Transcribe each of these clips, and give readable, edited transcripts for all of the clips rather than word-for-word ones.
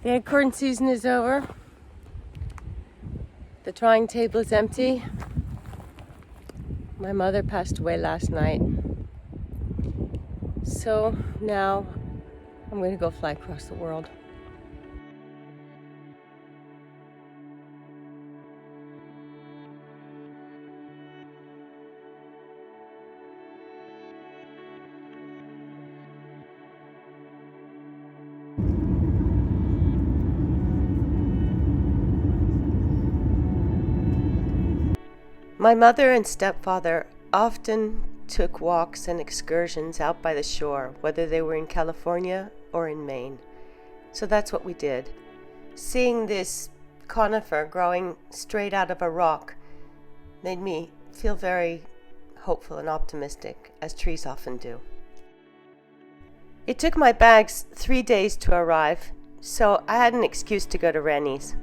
The acorn season is over. The drawing table is empty. My mother passed away last night. So now I'm going to go fly across the world. My mother and stepfather often took walks and excursions out by the shore, whether they were in California or in Maine. So that's what we did. Seeing this conifer growing straight out of a rock made me feel very hopeful and optimistic, as trees often do. It took my bags 3 days to arrive, so I had an excuse to go to Rennie's.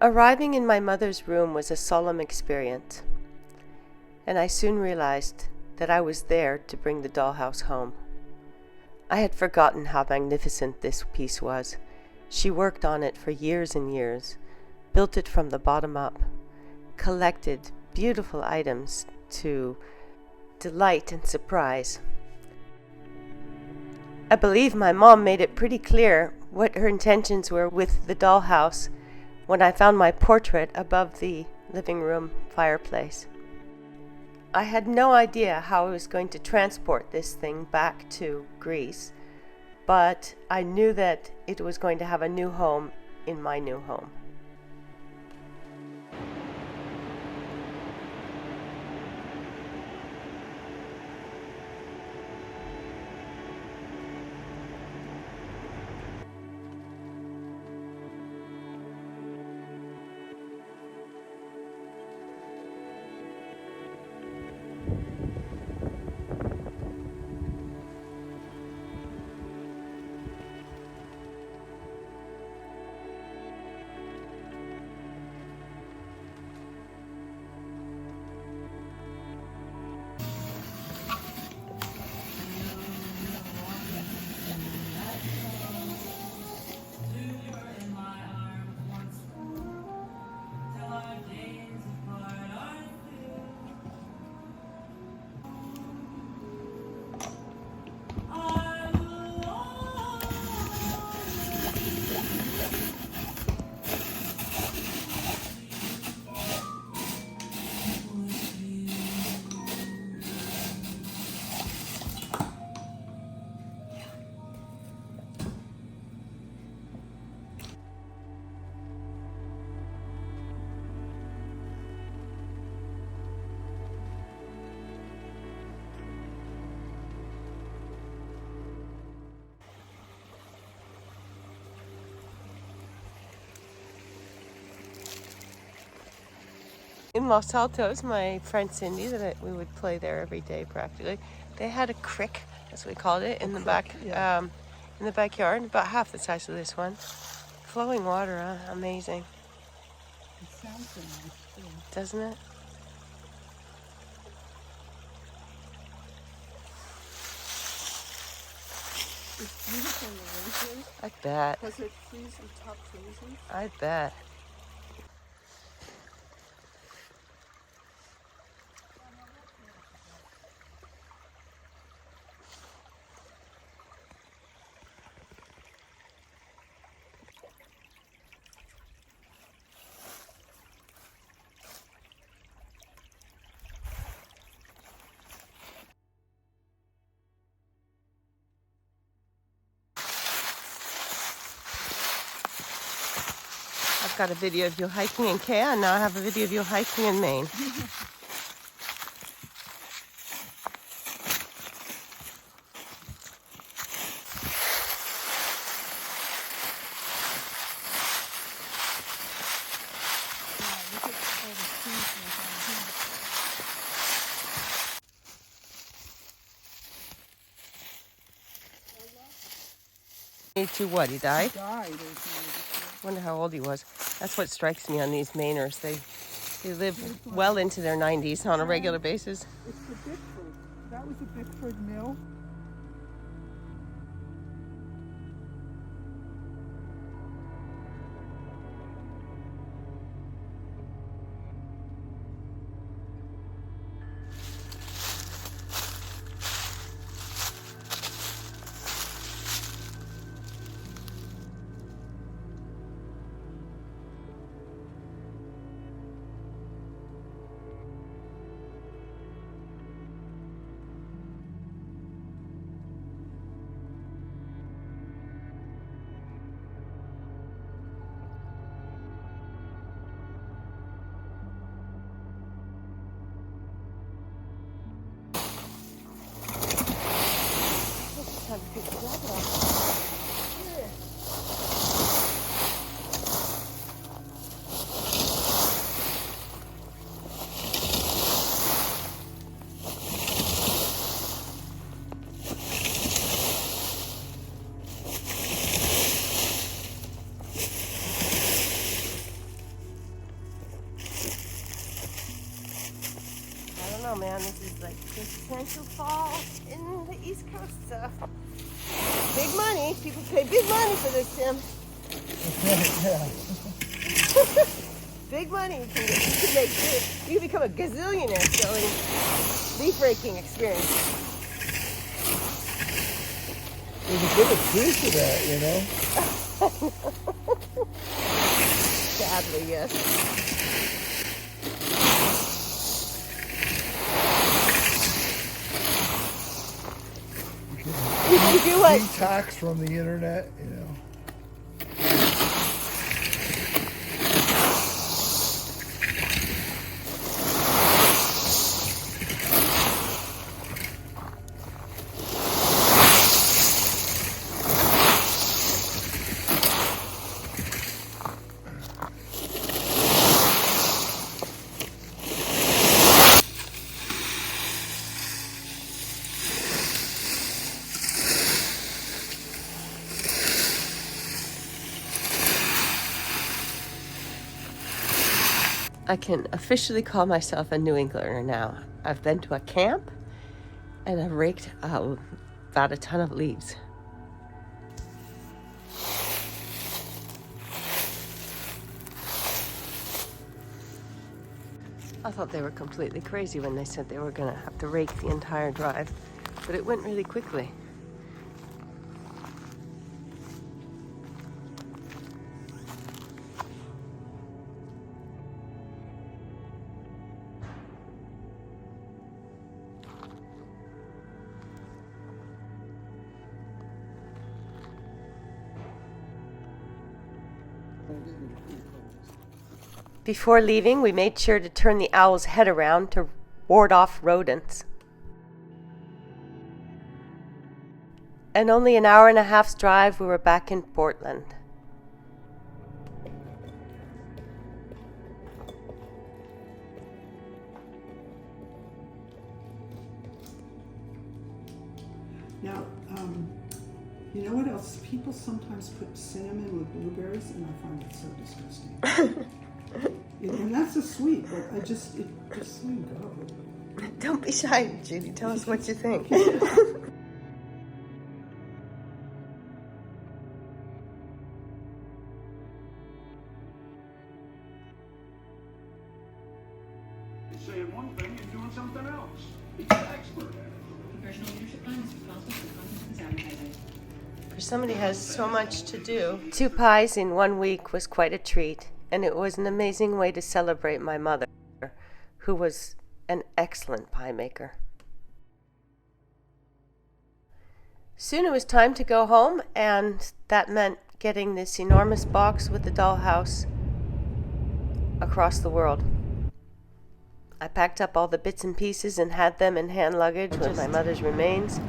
Arriving in my mother's room was a solemn experience, and I soon realized that I was there to bring the dollhouse home. I had forgotten how magnificent this piece was. She worked on it for years and years, built it from the bottom up, collected beautiful items to delight and surprise. I believe my mom made it pretty clear what her intentions were with the dollhouse when I found my portrait above the living room fireplace. I had no idea how I was going to transport this thing back to Greece, but I knew that it was going to have a new home in my new home. In Los Altos, my friend Cindy, that we would play there every day practically, they had a creek, as we called it, in the backyard, about half the size of this one. Flowing water, huh? Amazing. It sounds so nice too. Doesn't it? It's beautiful in the winter. I bet. Because it freezes top freezes. I bet. I've got a video of you hiking in Kea, and now I have a video of you hiking in Maine. To what? He died? He died. Wonder how old he was. That's what strikes me on these Mainers. They live well into their 90s on a regular basis. It's the Bickford. That was the Bickford mill. Quintessential fall in the East Coast stuff. Big money. People pay big money for this, Tim. Yeah. Big money. You can become a gazillionaire selling leaf raking experience. There's a bit of truth to that, you know? Sadly, yes. You can do what? Detox from the internet, you know? I can officially call myself a New Englander now. I've been to a camp and I've raked about a ton of leaves. I thought they were completely crazy when they said they were going to have to rake the entire drive, but it went really quickly. Before leaving, we made sure to turn the owl's head around to ward off rodents. And only an hour and a half's drive, we were back in Portland. Now, you know what else? People sometimes put cinnamon with blueberries, and I find it so disgusting. And that's a sweet, but it just wouldn't go. Don't be shy, Judy. Tell us what you think. Saying one thing and doing something else. He's an expert at it. Professional leadership plan is responsible for content and advertising. For somebody who has so much to do, 2 pies in 1 week was quite a treat, and it was an amazing way to celebrate my mother, who was an excellent pie maker. Soon it was time to go home, and that meant getting this enormous box with the dollhouse across the world. I packed up all the bits and pieces and had them in hand luggage with my mother's remains.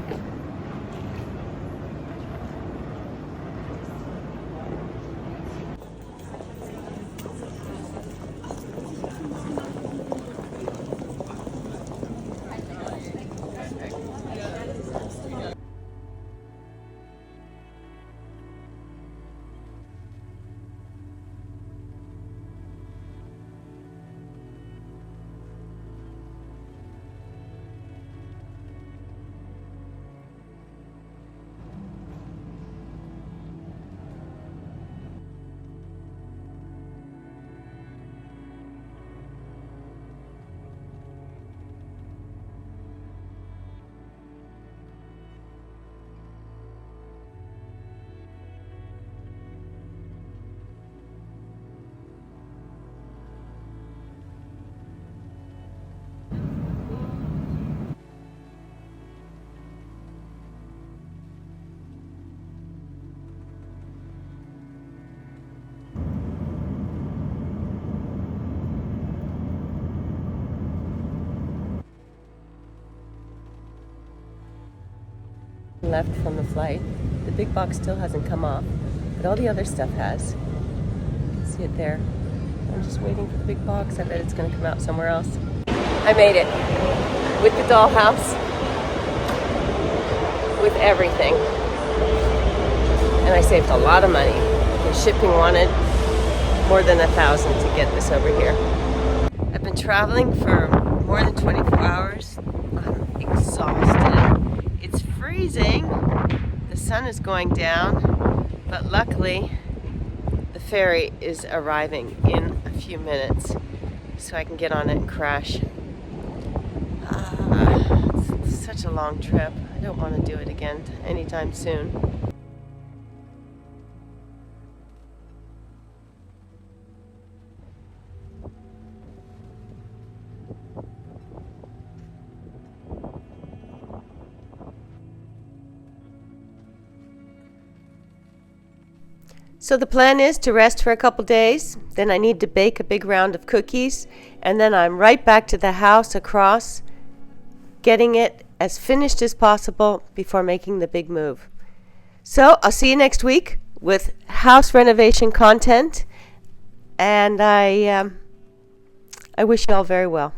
Left from the flight. The big box still hasn't come off, but all the other stuff has. You can see it there. I'm just waiting for the big box. I bet it's going to come out somewhere else. I made it with the dollhouse, with everything, and I saved a lot of money. The shipping wanted more than $1,000 to get this over here. I've been traveling for more than 24 hours. exhausted. It's freezing. The sun is going down, but luckily the ferry is arriving in a few minutes, so I can get on it and crash. It's such a long trip. I don't want to do it again anytime soon. So the plan is to rest for a couple days, then I need to bake a big round of cookies, and then I'm right back to the house across, getting it as finished as possible before making the big move. So I'll see you next week with house renovation content, and I wish you all very well.